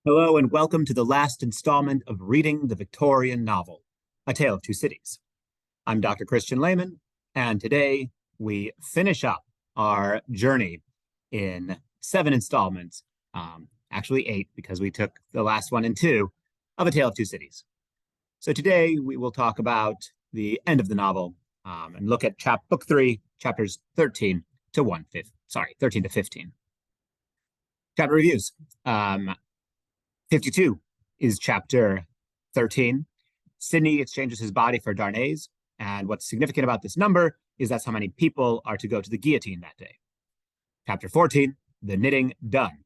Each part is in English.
Hello and welcome to the last installment of Reading the Victorian Novel, A Tale of Two Cities. I'm Dr. Christian Lehman, and today we finish up our journey in 7 installments, actually 8 because we took the last one in 2, of A Tale of Two Cities. So today we will talk about the end of the novel and look at Book 3, chapters 13 to 15. Chapter reviews. 52 is chapter 13. Sidney exchanges his body for Darnay's, and what's significant about this number is that's how many people are to go to the guillotine that day. Chapter 14, the knitting done.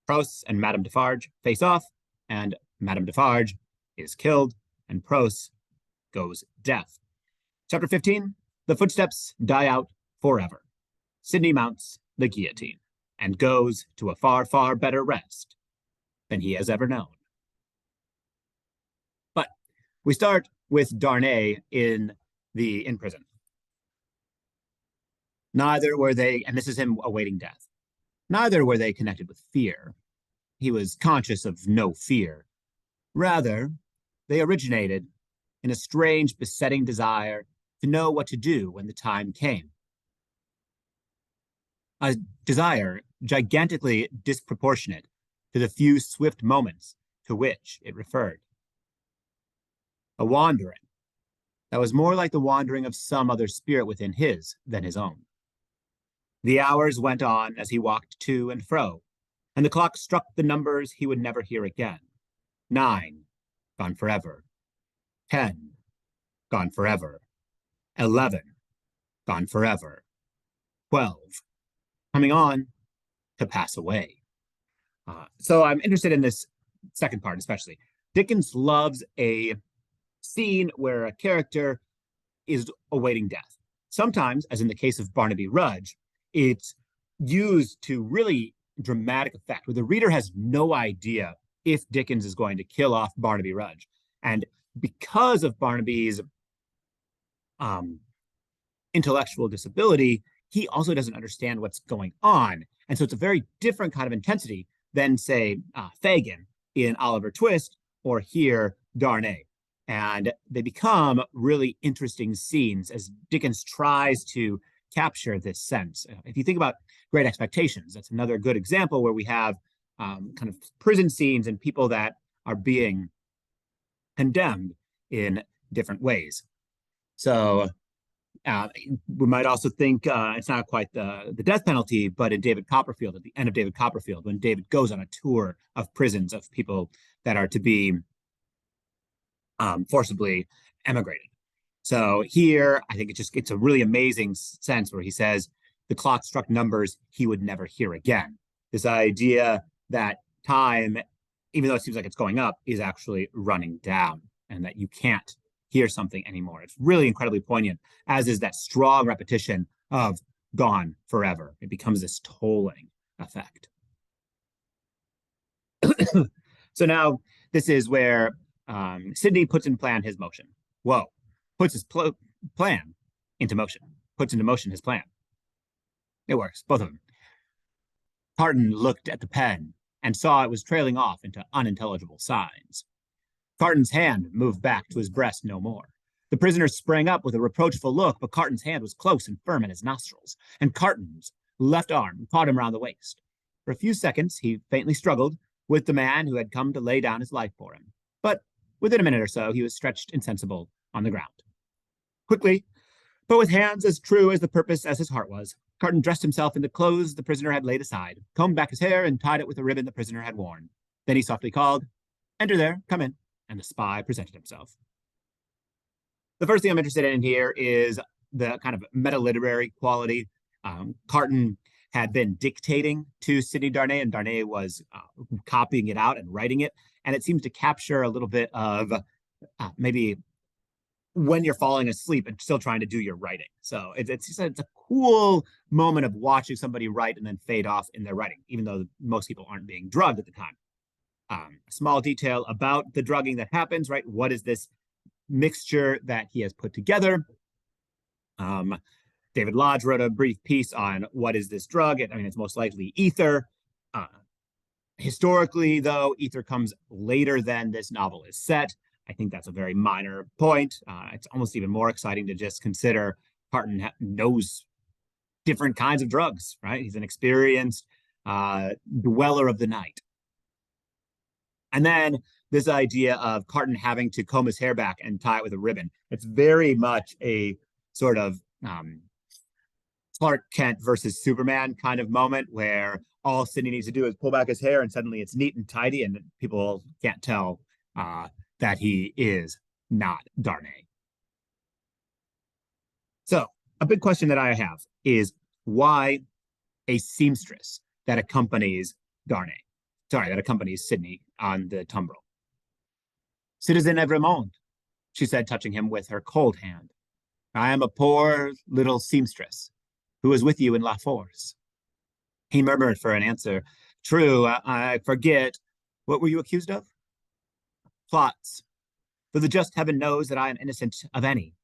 Prose and Madame Defarge face off, and Madame Defarge is killed, and Prose goes deaf. Chapter 15, the footsteps die out forever. Sidney mounts the guillotine and goes to a far, far better rest than he has ever known. But we start with Darnay in prison. Neither were they, and this is him awaiting death, neither were they connected with fear. He was conscious of no fear. Rather, they originated in a strange, besetting desire to know what to do when the time came. A desire gigantically disproportionate to the few swift moments to which it referred. A wandering that was more like the wandering of some other spirit within his than his own. The hours went on as he walked to and fro, and the clock struck the numbers he would never hear again. 9, gone forever. 10, gone forever. 11, gone forever. 12, coming on to pass away. So I'm interested in this second part especially. Dickens loves a scene where a character is awaiting death. Sometimes, as in the case of Barnaby Rudge, it's used to really dramatic effect, where the reader has no idea if Dickens is going to kill off Barnaby Rudge. And because of Barnaby's intellectual disability, he also doesn't understand what's going on. And so it's a very different kind of intensity than, say, Fagin in Oliver Twist, or here, Darnay. And they become really interesting scenes as Dickens tries to capture this sense. If you think about Great Expectations, that's another good example where we have kind of prison scenes and people that are being condemned in different ways. So we might also think it's not quite the death penalty, but in David Copperfield, at the end of David Copperfield, when David goes on a tour of prisons of people that are to be forcibly emigrated. So here, I think it's a really amazing sense where he says the clock struck numbers he would never hear again. This idea that time, even though it seems like it's going up, is actually running down, and that you can't hear something anymore. It's really incredibly poignant, as is that strong repetition of gone forever. It becomes this tolling effect. So now this is where Sidney puts in plan his motion. Puts his plan into motion. Puts into motion his plan. It works, both of them. Carton looked at the pen and saw it was trailing off into unintelligible signs. Carton's hand moved back to his breast no more. The prisoner sprang up with a reproachful look, but Carton's hand was close and firm in his nostrils, and Carton's left arm caught him round the waist. For a few seconds, he faintly struggled with the man who had come to lay down his life for him, but within a minute or so, he was stretched insensible on the ground. Quickly, but with hands as true as the purpose as his heart was, Carton dressed himself in the clothes the prisoner had laid aside, combed back his hair, and tied it with a ribbon the prisoner had worn. Then he softly called, "Enter there, come in," and the spy presented himself. The first thing I'm interested in here is the kind of meta-literary quality. Carton had been dictating to Sidney Darnay, and Darnay was copying it out and writing it, and it seems to capture a little bit of maybe when you're falling asleep and still trying to do your writing. So it's a cool moment of watching somebody write and then fade off in their writing, even though most people aren't being drugged at the time. A small detail about the drugging that happens, right? What is this mixture that he has put together? David Lodge wrote a brief piece on what is this drug. It's most likely ether. Historically, though, ether comes later than this novel is set. I think that's a very minor point. It's almost even more exciting to just consider Parton knows different kinds of drugs, right? He's an experienced dweller of the night. And then this idea of Carton having to comb his hair back and tie it with a ribbon. It's very much a sort of Clark Kent versus Superman kind of moment where all Sidney needs to do is pull back his hair and suddenly it's neat and tidy and people can't tell that he is not Darnay. So a big question that I have is why a seamstress that accompanies Darnay, that accompanies Sidney on the tumbrel. Citizen Evremond, she said, touching him with her cold hand. I am a poor little seamstress who is with you in La Force. He murmured for an answer. True, I forget. What were you accused of? Plots. Though the just heaven knows that I am innocent of any.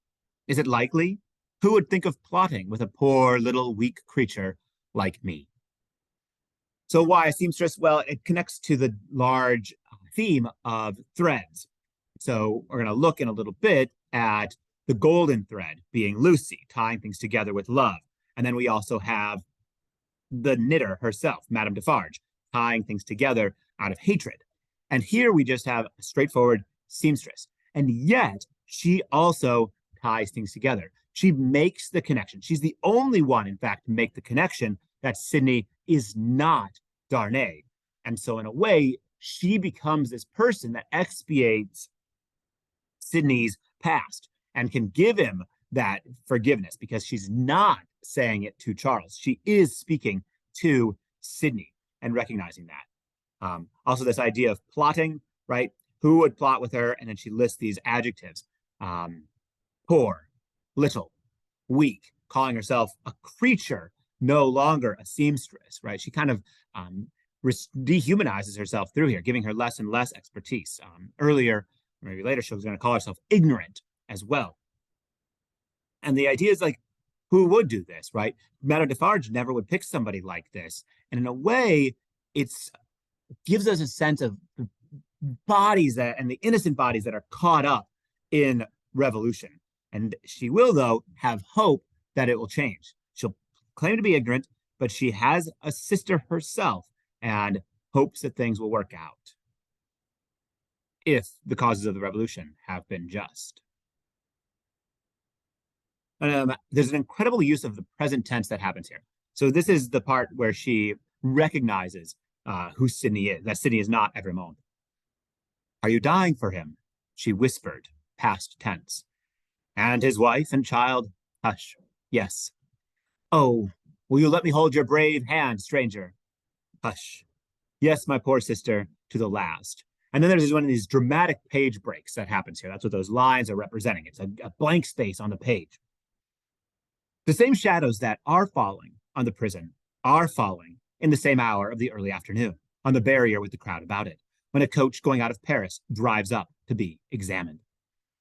Is it likely? Who would think of plotting with a poor little weak creature like me? So why a seamstress? Well, it connects to the large theme of threads. So we're going to look in a little bit at the golden thread being Lucy, tying things together with love. And then we also have the knitter herself, Madame Defarge, tying things together out of hatred. And here we just have a straightforward seamstress. And yet she also ties things together. She makes the connection. She's the only one, in fact, to make the connection that Sidney is not Darnay. And so in a way, she becomes this person that expiates Sidney's past and can give him that forgiveness because she's not saying it to Charles. She is speaking to Sidney and recognizing that. Also, this idea of plotting, right? Who would plot with her? And then she lists these adjectives. Poor, little, weak, calling herself a creature, no longer a seamstress, right? She kind of dehumanizes herself through here, giving her less and less expertise. Earlier, maybe later, she was going to call herself ignorant as well. And the idea is like, who would do this, right? Madame Defarge never would pick somebody like this. And in a way, it gives us a sense of bodies that, and the innocent bodies that are caught up in revolution. And she will, though, have hope that it will change. She'll claim to be ignorant, but she has a sister herself and hopes that things will work out if the causes of the revolution have been just. There's an incredible use of the present tense that happens here. So this is the part where she recognizes who Sidney is, that Sidney is not Evremond. Are you dying for him? She whispered, past tense. And his wife and child? Hush. Yes. Oh, will you let me hold your brave hand, stranger? Hush. Yes, my poor sister, to the last. And then there's one of these dramatic page breaks that happens here. That's what those lines are representing. It's a blank space on the page. The same shadows that are falling on the prison are falling in the same hour of the early afternoon on the barrier with the crowd about it, when a coach going out of Paris drives up to be examined.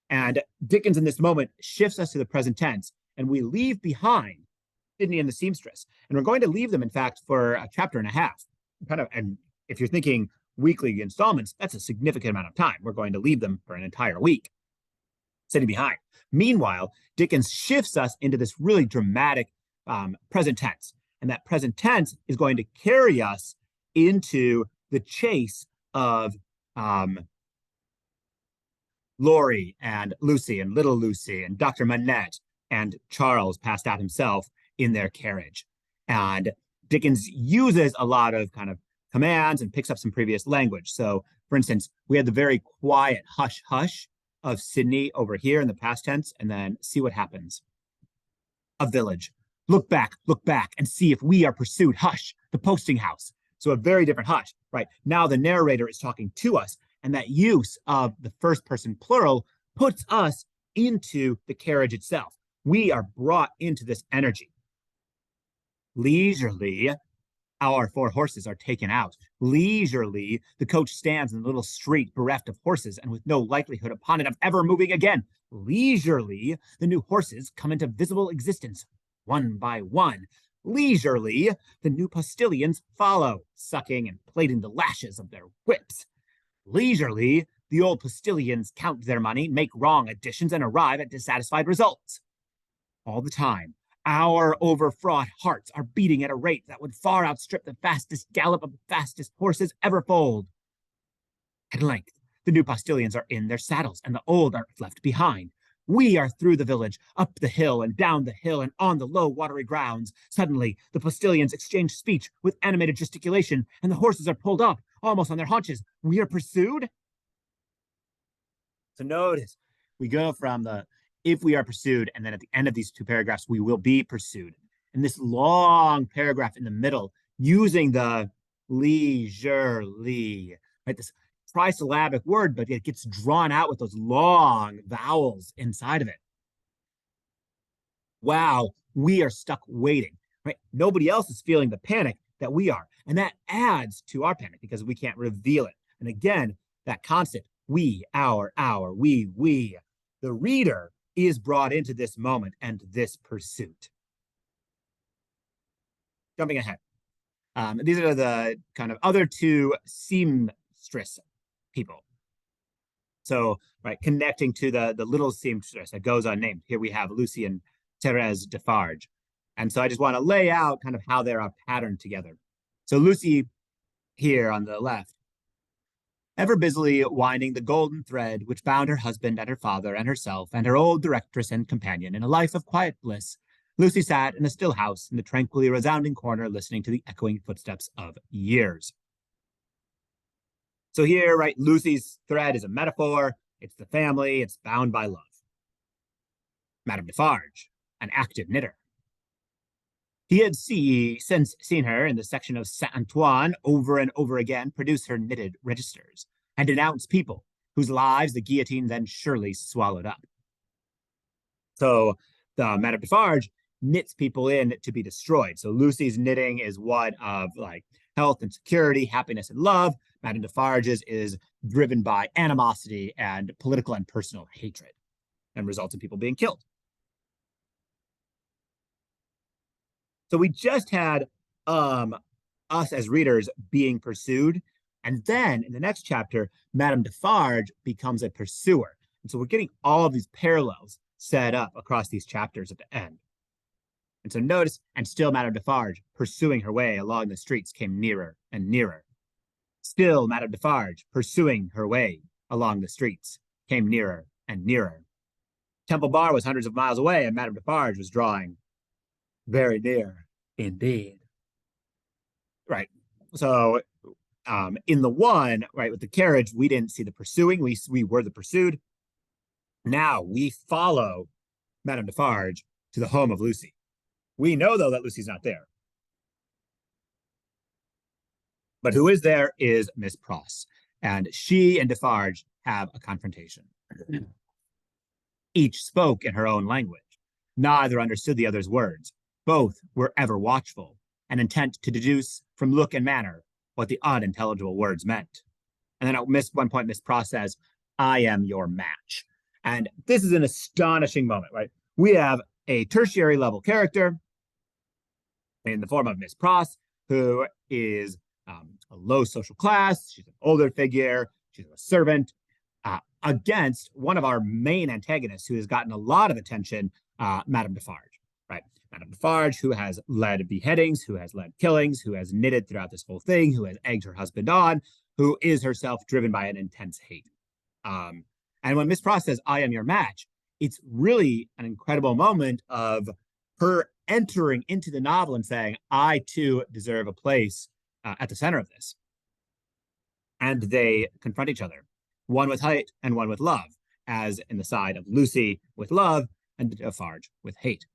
And Dickens in this moment shifts us to the present tense, and we leave behind Sidney and the seamstress. And we're going to leave them, in fact, for a chapter and a half. And if you're thinking weekly installments, that's a significant amount of time. We're going to leave them for an entire week, sitting behind. Meanwhile, Dickens shifts us into this really dramatic present tense. And that present tense is going to carry us into the chase of Laurie and Lucy and little Lucy and Dr. Manette and Charles passed out himself in their carriage. And Dickens uses a lot of kind of commands and picks up some previous language. So, for instance, we had the very quiet hush hush of Sidney over here in the past tense, and then see what happens. A village. Look back, and see if we are pursued. Hush, the posting house. So a very different hush, right? Now the narrator is talking to us, and that use of the first person plural puts us into the carriage itself. We are brought into this energy. Leisurely, our 4 horses are taken out. Leisurely, the coach stands in the little street bereft of horses and with no likelihood upon it of ever moving again. Leisurely, the new horses come into visible existence, one by one. Leisurely, the new postilions follow, sucking and plaiting the lashes of their whips. Leisurely, the old postilions count their money, make wrong additions, and arrive at dissatisfied results. All the time, our overfraught hearts are beating at a rate that would far outstrip the fastest gallop of the fastest horses ever foaled. At length, the new postilions are in their saddles, and the old are left behind. We are through the village, up the hill and down the hill and on the low watery grounds. Suddenly, the postilions exchange speech with animated gesticulation, and the horses are pulled up, almost on their haunches. We are pursued? So notice, we go from the if we are pursued, and then at the end of these two paragraphs, we will be pursued. And this long paragraph in the middle, using the leisurely, right? This trisyllabic word, but it gets drawn out with those long vowels inside of it. Wow, we are stuck waiting, right? Nobody else is feeling the panic that we are. And that adds to our panic because we can't reveal it. And again, that constant, we, our, we, the reader is brought into this moment and this pursuit. Jumping ahead. These are the kind of other two seamstress people. So, right, connecting to the little seamstress that goes unnamed. Here we have Lucy and Therese Defarge. And so I just want to lay out kind of how they're patterned together. So Lucy here on the left, ever busily winding the golden thread which bound her husband and her father and herself and her old directress and companion in a life of quiet bliss, Lucy sat in a still house in the tranquilly resounding corner listening to the echoing footsteps of years. So here, right, Lucy's thread is a metaphor. It's the family. It's bound by love. Madame Defarge, an active knitter. He had since seen her in the section of Saint Antoine over and over again produce her knitted registers and denounce people whose lives the guillotine then surely swallowed up. So the Madame Defarge knits people in to be destroyed. So Lucy's knitting is one of like health and security, happiness and love. Madame Defarge's is driven by animosity and political and personal hatred and results in people being killed. So we just had us as readers being pursued. And then in the next chapter, Madame Defarge becomes a pursuer. And so we're getting all of these parallels set up across these chapters at the end. And so notice, and still Madame Defarge, pursuing her way along the streets, came nearer and nearer. Still Madame Defarge, pursuing her way along the streets, came nearer and nearer. Temple Bar was hundreds of miles away, and Madame Defarge was drawing very near indeed. Right. So in the one, right, with the carriage, we didn't see the pursuing. We were the pursued. Now we follow Madame Defarge to the home of Lucy. We know, though, that Lucy's not there. But who is there is Miss Pross. And she and Defarge have a confrontation. Each spoke in her own language. Neither understood the other's words. Both were ever watchful and intent to deduce from look and manner what the unintelligible words meant. And then at one point, Miss Pross says, "I am your match." And this is an astonishing moment, right? We have a tertiary level character in the form of Miss Pross, who is a low social class. She's an older figure. She's a servant against one of our main antagonists who has gotten a lot of attention, Madame Defarge, right? Madame Defarge, who has led beheadings, who has led killings, who has knitted throughout this whole thing, who has egged her husband on, who is herself driven by an intense hate. And when Miss Pross says, "I am your match," it's really an incredible moment of her entering into the novel and saying, I too deserve a place at the center of this. And they confront each other, one with hate and one with love, as in the side of Lucy with love and Defarge with hate.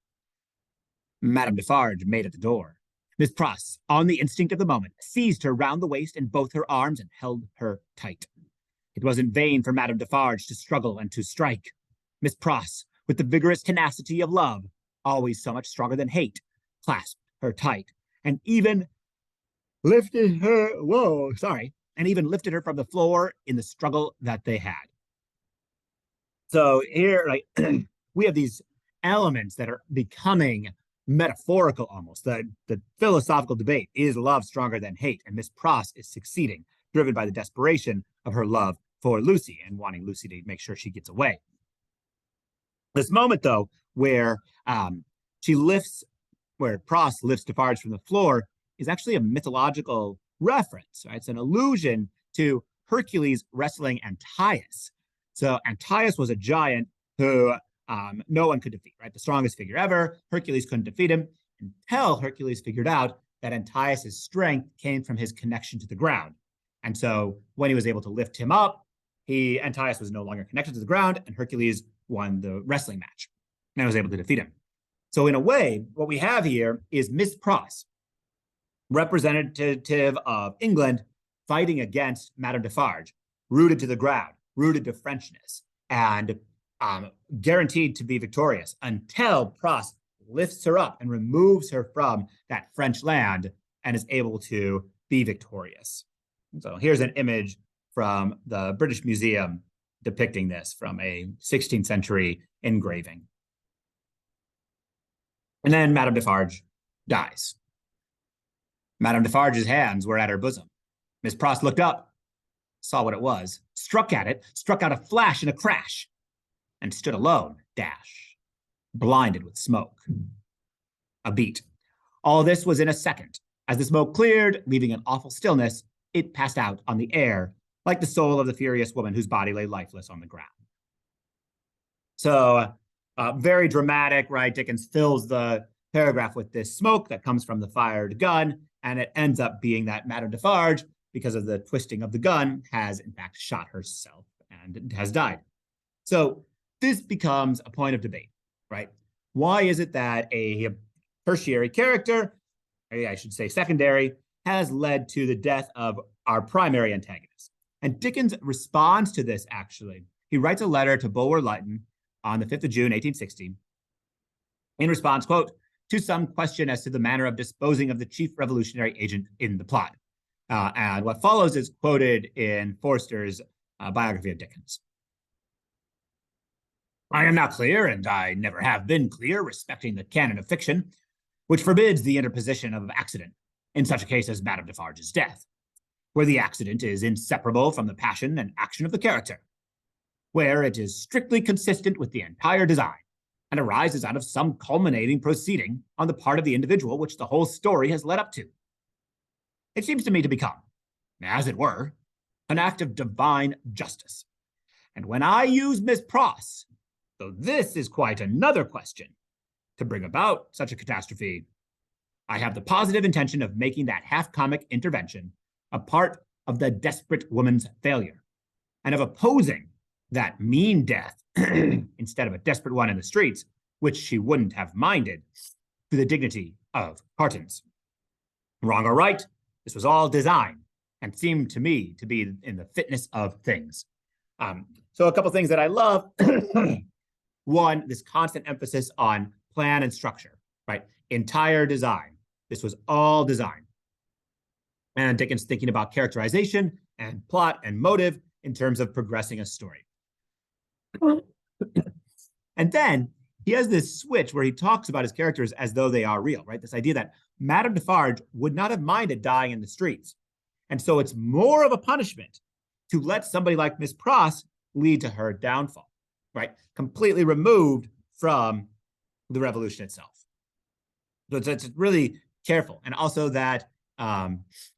Madame Defarge made at the door. Miss Pross, on the instinct of the moment, seized her round the waist in both her arms and held her tight. It was in vain for Madame Defarge to struggle and to strike. Miss Pross, with the vigorous tenacity of love, always so much stronger than hate, clasped her tight, and even lifted her, and even lifted her from the floor in the struggle that they had. So here, we have these elements that are becoming metaphorical almost. The philosophical debate, is love stronger than hate? And Miss Pross is succeeding, driven by the desperation of her love for Lucy and wanting Lucy to make sure she gets away. This moment, though, where where Pross lifts Defarge from the floor is actually a mythological reference, right? It's an allusion to Hercules wrestling Antaeus. So Antaeus was a giant who no one could defeat, right? The strongest figure ever. Hercules couldn't defeat him until Hercules figured out that Antaeus' strength came from his connection to the ground. And so when he was able to lift him up, Antaeus was no longer connected to the ground, and Hercules won the wrestling match and was able to defeat him. So in a way, what we have here is Miss Pross, representative of England, fighting against Madame Defarge, rooted to the ground, rooted to Frenchness, and guaranteed to be victorious until Pross lifts her up and removes her from that French land and is able to be victorious. So here's an image from the British Museum depicting this from a 16th century engraving. And then Madame Defarge dies. Madame Defarge's hands were at her bosom. Miss Pross looked up, saw what it was, struck at it, struck out a flash and a crash, and stood alone, blinded with smoke. A beat. All this was in a second. As the smoke cleared, leaving an awful stillness, it passed out on the air, like the soul of the furious woman whose body lay lifeless on the ground. So very dramatic, right? Dickens fills the paragraph with this smoke that comes from the fired gun, and it ends up being that Madame Defarge, because of the twisting of the gun, has in fact shot herself and has died. So this becomes a point of debate, right? Why is it that a tertiary character, I should say secondary, has led to the death of our primary antagonist? And Dickens responds to this, actually. He writes a letter to Bulwer-Lytton on the 5th of June, 1860. In response, quote, to some question as to the manner of disposing of the chief revolutionary agent in the plot. And what follows is quoted in Forster's biography of Dickens. I am not clear, and I never have been clear, respecting the canon of fiction, which forbids the interposition of accident in such a case as Madame Defarge's death, where the accident is inseparable from the passion and action of the character, where it is strictly consistent with the entire design, and arises out of some culminating proceeding on the part of the individual which the whole story has led up to. It seems to me to become, as it were, an act of divine justice. And when I use Miss Pross, though this is quite another question, to bring about such a catastrophe, I have the positive intention of making that half-comic intervention a part of the desperate woman's failure, and of opposing that mean death instead of a desperate one in the streets, which she wouldn't have minded, to the dignity of Cartons. Wrong or right, this was all design, and seemed to me to be in the fitness of things. So a couple things that I love. One, this constant emphasis on plan and structure, right? Entire design. This was all design. And Dickens thinking about characterization and plot and motive in terms of progressing a story. And then he has this switch where he talks about his characters as though they are real, right? This idea that Madame Defarge would not have minded dying in the streets. And so it's more of a punishment to let somebody like Miss Pross lead to her downfall, right? Completely removed from the revolution itself. So it's really careful. And also that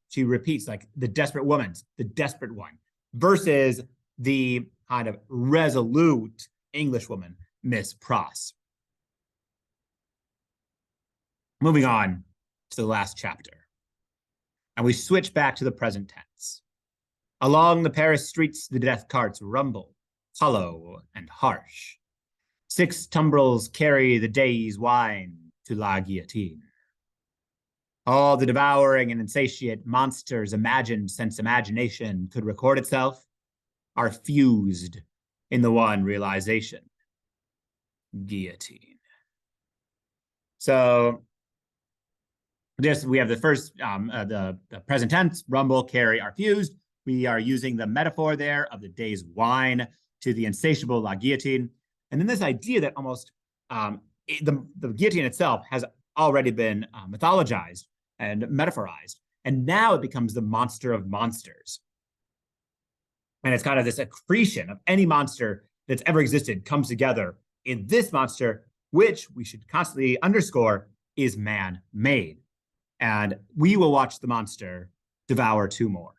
she repeats like the desperate woman's, the desperate one, versus the kind of resolute Englishwoman, Miss Pross. Moving on to the last chapter. And we switch back to the present tense. Along the Paris streets, the death carts rumble, hollow and harsh. 6 tumbrils carry the day's wine to la guillotine. All the devouring and insatiate monsters imagined since imagination could record itself are fused in the one realization, guillotine. So this, we have the first, the present tense, rumble, carry, are fused. We are using the metaphor there of the day's wine to the insatiable la guillotine. And then this idea that almost the guillotine itself has already been mythologized and metaphorized. And now it becomes the monster of monsters. And it's kind of this accretion of any monster that's ever existed comes together in this monster, which we should constantly underscore is man-made. And we will watch the monster devour two more.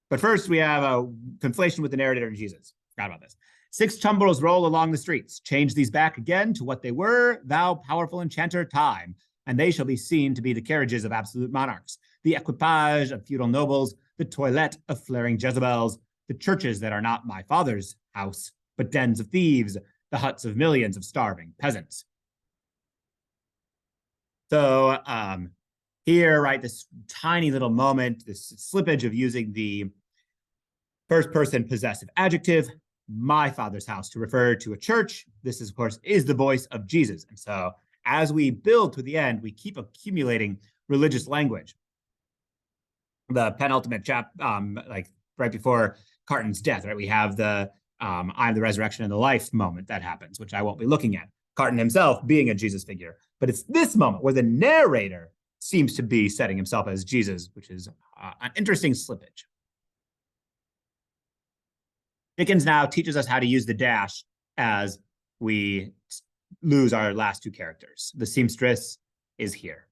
But first, we have a conflation with the narrator and Jesus. Forgot about this. 6 tumbrils roll along the streets. Change these back again to what they were, thou powerful enchanter time, and they shall be seen to be the carriages of absolute monarchs, the equipage of feudal nobles, the toilette of flaring Jezebels, the churches that are not my father's house, but dens of thieves, the huts of millions of starving peasants. So here, right, this tiny little moment, this slippage of using the first person possessive adjective, my father's house, to refer to a church. This, is, of course, is the voice of Jesus. And so as we build to the end, we keep accumulating religious language. The penultimate like right before Carton's death, right, we have the I am the resurrection and the life moment that happens, which I won't be looking at. Carton himself being a Jesus figure. But it's this moment where the narrator seems to be setting himself as Jesus, which is an interesting slippage. Dickens now teaches us how to use the dash as we lose our last 2 characters. The seamstress is here.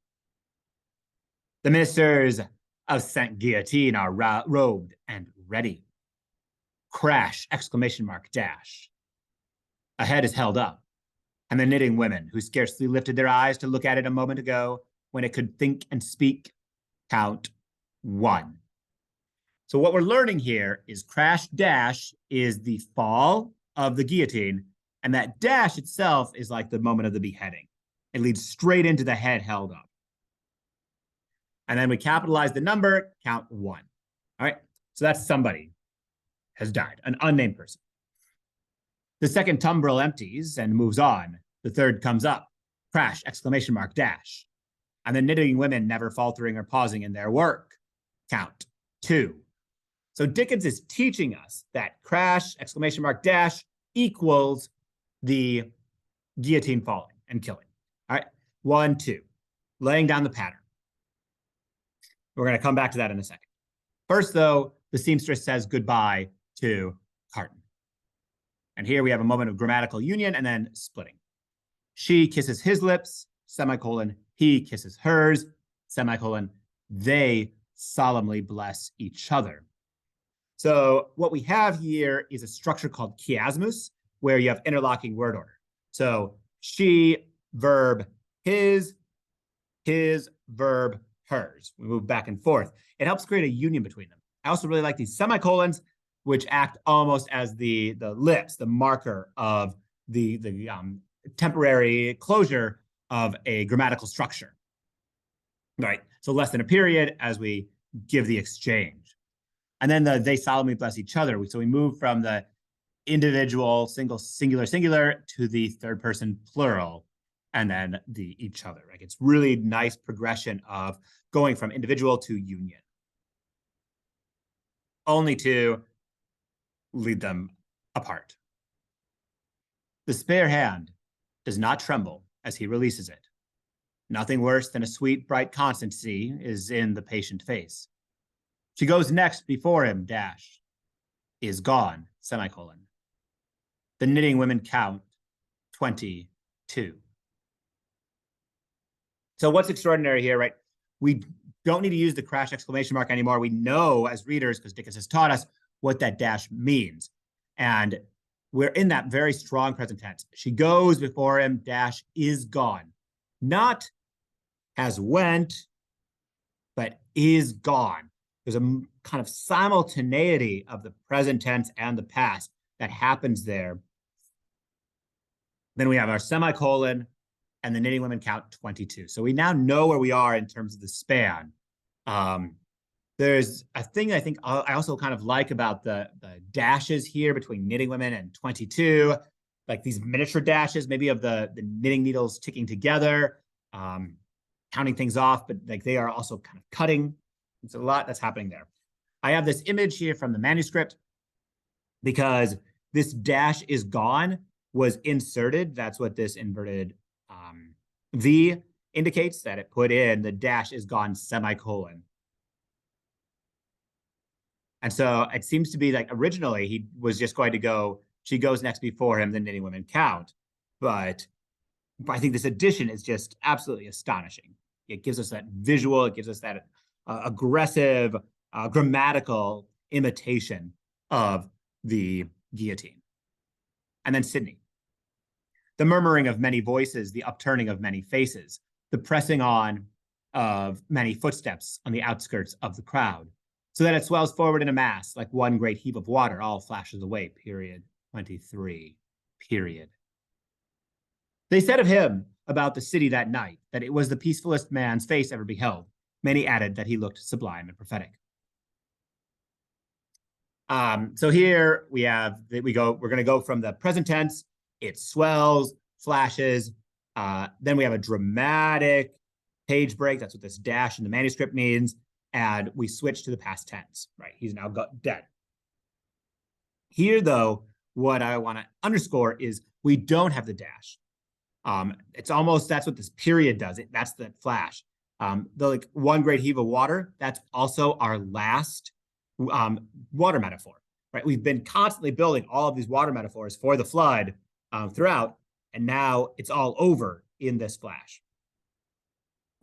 The ministers of Saint Guillotine are robed and ready. Crash, exclamation mark, dash. A head is held up, and the knitting women, who scarcely lifted their eyes to look at it a moment ago, when it could think and speak, count 1. So what we're learning here is crash dash is the fall of the guillotine, and that dash itself is like the moment of the beheading. It leads straight into the head held up. And then we capitalize the number, count 1. All right, so that's somebody has died, an unnamed person. The second tumbril empties and moves on. The third comes up, crash, exclamation mark, dash. And the knitting women never faltering or pausing in their work, count 2. So Dickens is teaching us that crash, exclamation mark, dash equals the guillotine falling and killing. All right, 1, 2, laying down the pattern. We're going to come back to that in a second. First, though, the seamstress says goodbye to Carton. And here we have a moment of grammatical union and then splitting. She kisses his lips, semicolon, he kisses hers, semicolon, they solemnly bless each other. So what we have here is a structure called chiasmus, where you have interlocking word order. So she, verb, his, verb, hers. We move back and forth. It helps create a union between them. I also really like these semicolons, which act almost as the lips, the marker of the temporary closure of a grammatical structure. Right. So less than a period as we give the exchange. And then they solemnly bless each other. So we move from the individual, single, singular, singular to the third person plural, and then the each other. Like it's really nice progression of going from individual to union. Only to lead them apart. The spare hand does not tremble as he releases it. Nothing worse than a sweet, bright constancy is in the patient face. She goes next before him, dash, is gone, semicolon. The knitting women count 22. So what's extraordinary here, right? We don't need to use the crash exclamation mark anymore. We know as readers, because Dickens has taught us, what that dash means. And we're in that very strong present tense. She goes before him, dash, is gone. Not has went, but is gone. There's a kind of simultaneity of the present tense and the past that happens there. Then we have our semicolon, and the knitting women count 22. So we now know where we are in terms of the span. There's a thing I think I also kind of like about the dashes here between knitting women and 22, like these miniature dashes, maybe of the knitting needles ticking together, counting things off, but like they are also kind of cutting. It's a lot that's happening there. I have this image here from the manuscript because this dash is gone was inserted. That's what this inverted V indicates that it put in the dash is gone semicolon. And so it seems to be like originally he was just going to go, she goes next before him, the knitting women count. But I think this addition is just absolutely astonishing. It gives us that visual, it gives us that aggressive, grammatical imitation of the guillotine. And then Sidney. The murmuring of many voices, the upturning of many faces, the pressing on of many footsteps on the outskirts of the crowd, so that it swells forward in a mass like one great heap of water, all flashes away, period. 23, period. They said of him about the city that night that it was the peacefulest man's face ever beheld. Many added that he looked sublime and prophetic. So here we have that we're going to go from the present tense. It swells, flashes. Then we have a dramatic page break. That's what this dash in the manuscript means. And we switch to the past tense, right? He's now dead. Here, though, what I want to underscore is we don't have the dash. It's almost, that's what this period does. That's the flash. The like one great heave of water, that's also our last water metaphor, right? We've been constantly building all of these water metaphors for the flood throughout, and now it's all over in this flash.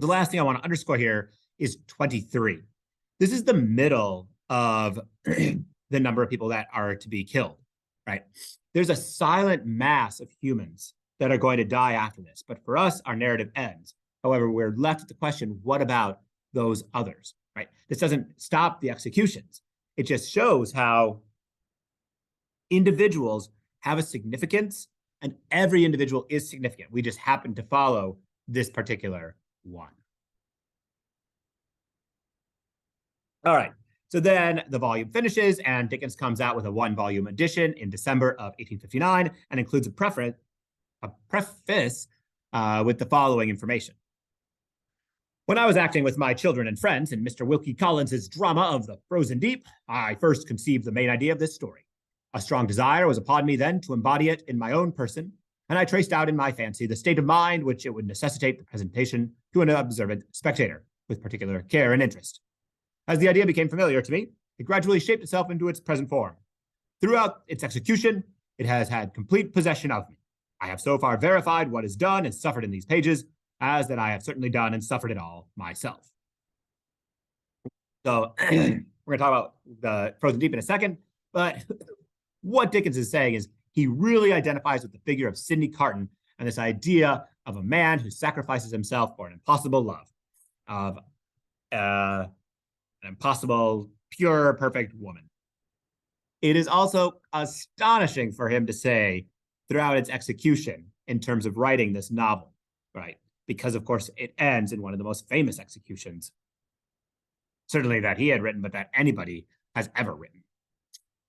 The last thing I want to underscore here is 23. This is the middle of the number of people that are to be killed, right? There's a silent mass of humans that are going to die after this. But for us, our narrative ends. However, we're left with the question, what about those others, right? This doesn't stop the executions. It just shows how individuals have a significance, and every individual is significant. We just happen to follow this particular one. All right, so then the volume finishes, and Dickens comes out with a one-volume edition in December of 1859 and includes a preface with the following information. When I was acting with my children and friends in Mr. Wilkie Collins's drama of The Frozen Deep, I first conceived the main idea of this story. A strong desire was upon me then to embody it in my own person, and I traced out in my fancy the state of mind which it would necessitate the presentation to an observant spectator, with particular care and interest. As the idea became familiar to me, it gradually shaped itself into its present form. Throughout its execution, it has had complete possession of me. I have so far verified what is done and suffered in these pages, as that I have certainly done and suffered it all myself. So we're going to talk about the Frozen Deep in a second, but what Dickens is saying is he really identifies with the figure of Sidney Carton and this idea of a man who sacrifices himself for an impossible love, of an impossible, pure, perfect woman. It is also astonishing for him to say throughout its execution in terms of writing this novel, right? Because, of course, it ends in one of the most famous executions, certainly that he had written, but that anybody has ever written.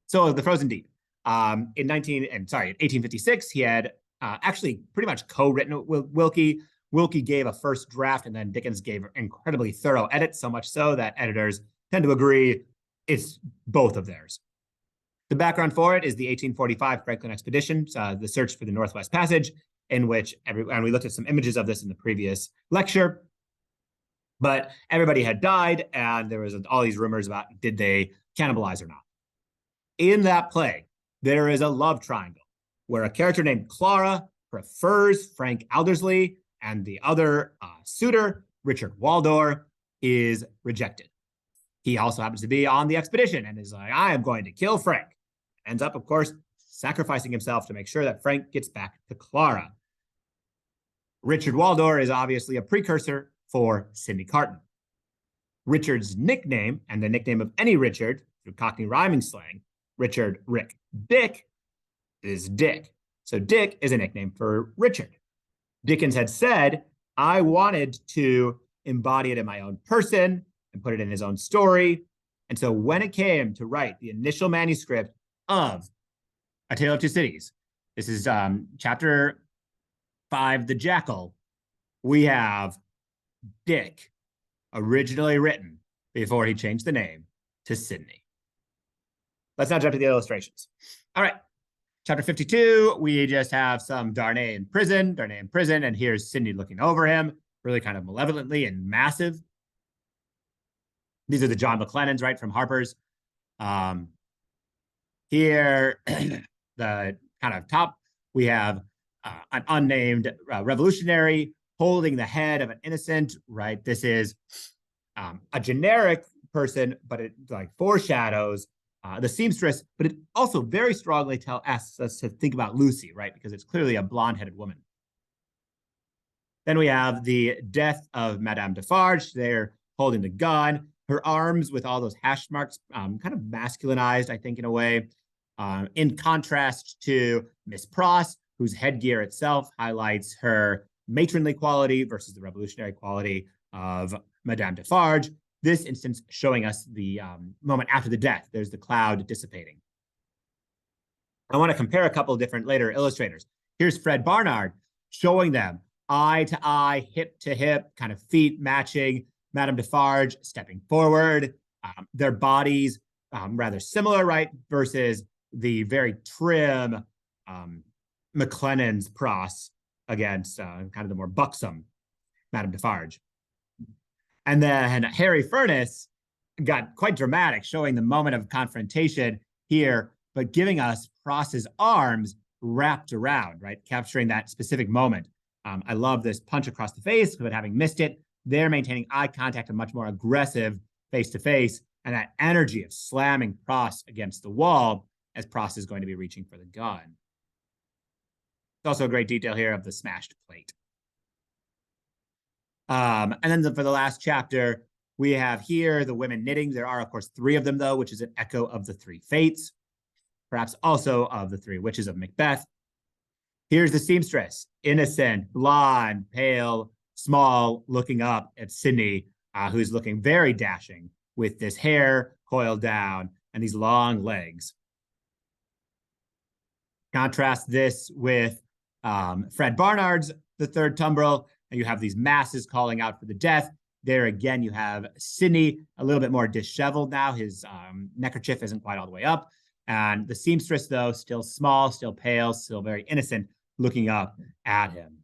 So The Frozen Deep. In 1856, he had actually pretty much co-written with Wilkie. Wilkie gave a first draft, and then Dickens gave incredibly thorough edits, so much so that editors tend to agree it's both of theirs. The background for it is the 1845 Franklin expedition, the search for the Northwest Passage, in which and we looked at some images of this in the previous lecture, but everybody had died, and there was all these rumors about did they cannibalize or not. In that play, there is a love triangle where a character named Clara prefers Frank Aldersley, and the other suitor, Richard Waldor, is rejected. He also happens to be on the expedition and is like, I am going to kill Frank. Ends up, of course, sacrificing himself to make sure that Frank gets back to Clara. Richard Waldor is obviously a precursor for Sidney Carton. Richard's nickname, and the nickname of any Richard, through Cockney rhyming slang, Richard, Rick, Dick, is Dick. So Dick is a nickname for Richard. Dickens had said, I wanted to embody it in my own person and put it in his own story. And so when it came to write the initial manuscript of A Tale of Two Cities, this is chapter 5, The Jackal, we have Dick originally written before he changed the name to Sidney. Let's now jump to the illustrations. All right. Chapter 52, we just have some Darnay in prison, and here's Sidney looking over him. really kind of malevolently and massive. These are the John McLenans, right, from Harper's. Here, the kind of top, we have an unnamed revolutionary holding the head of an innocent, right? This is a generic person, but it like foreshadows the seamstress, but it also very strongly asks us to think about Lucy, right? Because it's clearly a blonde-headed woman. Then we have the death of Madame Defarge. They're holding the gun. Her arms with all those hash marks, kind of masculinized, I think, in a way, in contrast to Miss Pross, whose headgear itself highlights her matronly quality versus the revolutionary quality of Madame Defarge. This instance showing us the moment after the death. There's the cloud dissipating. I want to compare a couple of different later illustrators. Here's Fred Barnard showing them eye to eye, hip to hip, kind of feet matching. Madame Defarge stepping forward, their bodies rather similar, right? Versus the very trim McLenan's Pross against kind of the more buxom Madame Defarge. And then Harry Furniss got quite dramatic, showing the moment of confrontation here, but giving us Pross's arms wrapped around, right? Capturing that specific moment. I love this punch across the face, but having missed it, they're maintaining eye contact and much more aggressive face-to-face, and that energy of slamming Pross against the wall as Pross is going to be reaching for the gun. It's also a great detail here of the smashed plate. And then for the last chapter, we have here the women knitting. There are, of course, 3 of them, though, which is an echo of the 3 fates, perhaps also of the 3 witches of Macbeth. Here's the seamstress, innocent, blonde, pale, small, looking up at Sydney, who's looking very dashing with this hair coiled down and these long legs. Contrast this with Fred Barnard's The Third Tumbrel, and you have these masses calling out for the death. There again, you have Sydney a little bit more disheveled now. His neckerchief isn't quite all the way up. And the seamstress, though, still small, still pale, still very innocent, looking up at him.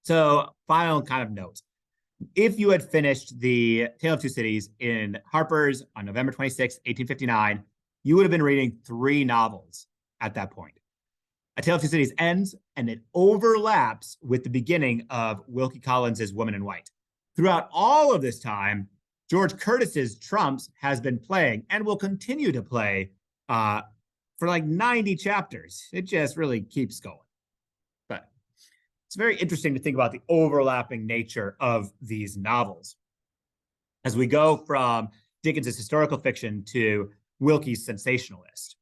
So, final kind of note. If you had finished the Tale of Two Cities in Harper's on November 26, 1859, you would have been reading 3 novels at that point. A Tale of Two Cities ends, and it overlaps with the beginning of Wilkie Collins's Woman in White. Throughout all of this time, George Curtis's Trumps has been playing and will continue to play for like 90 chapters. It just really keeps going. But it's very interesting to think about the overlapping nature of these novels as we go from Dickens's historical fiction to Wilkie's sensationalist.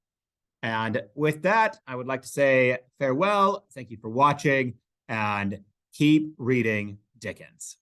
And with that, I would like to say farewell. Thank you for watching, and keep reading Dickens.